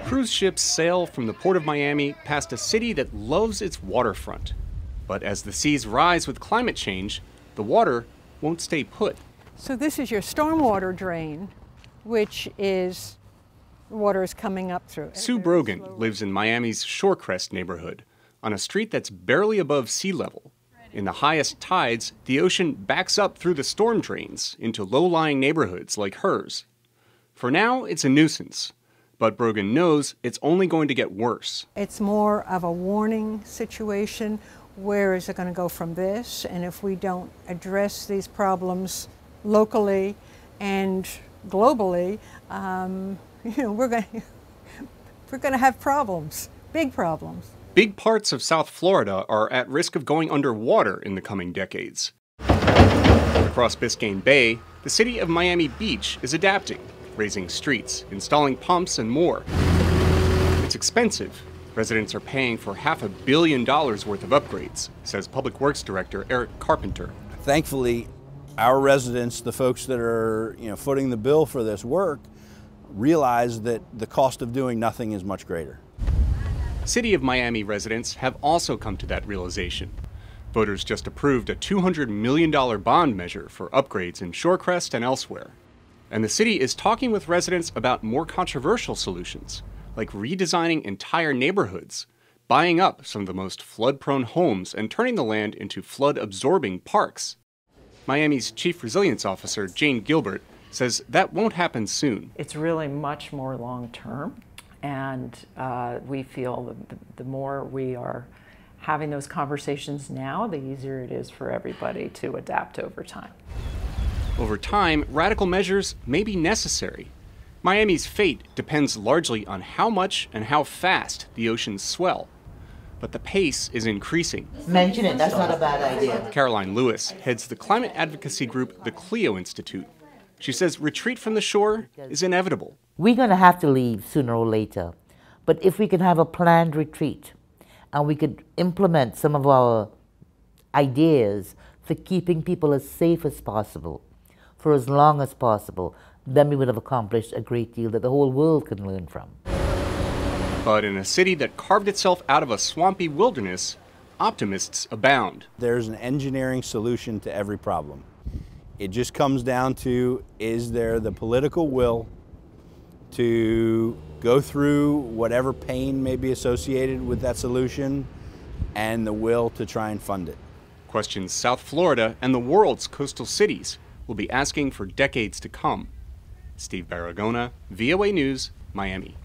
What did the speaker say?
Cruise ships sail from the port of Miami past a city that loves its waterfront. But as the seas rise with climate change, the water won't stay put. So this is your stormwater drain, which is water is coming up through. Sue Brogan lives in Miami's Shorecrest neighborhood, on a street that's barely above sea level. In the highest tides, the ocean backs up through the storm drains into low-lying neighborhoods like hers. For now, it's a nuisance, but Brogan knows it's only going to get worse. It's more of a warning situation. Where is it going to go from this? And if we don't address these problems locally and globally, we're going to have problems, big problems. Big parts of South Florida are at risk of going underwater in the coming decades. Across Biscayne Bay, the city of Miami Beach is adapting, raising streets, installing pumps, and more. It's expensive. Residents are paying for $500 million worth of upgrades, says Public Works Director Carpenter. Thankfully, our residents, the folks that are footing the bill for this work, realize that the cost of doing nothing is much greater. City of Miami residents have also come to that realization. Voters just approved a $200 million bond measure for upgrades in Shorecrest and elsewhere. And the city is talking with residents about more controversial solutions, like redesigning entire neighborhoods, buying up some of the most flood-prone homes and turning the land into flood-absorbing parks. Miami's Chief Resilience Officer, Jane Gilbert, says that won't happen soon. It's really much more long-term, and we feel the more we are having those conversations now, the easier it is for everybody to adapt over time. Over time, radical measures may be necessary. Miami's fate depends largely on how much and how fast the oceans swell. But the pace is increasing. Mention it, that's not a bad idea. Caroline Lewis heads the climate advocacy group, the CLEO Institute. She says retreat from the shore is inevitable. We're going to have to leave sooner or later. But if we can have a planned retreat and we could implement some of our ideas for keeping people as safe as possible, for as long as possible, then we would have accomplished a great deal that the whole world can learn from. But in a city that carved itself out of a swampy wilderness, optimists abound. There's an engineering solution to every problem. It just comes down to, is there the political will to go through whatever pain may be associated with that solution and the will to try and fund it? Questions South Florida and the world's coastal cities will be asking for decades to come. Steve Baragona, VOA News, Miami.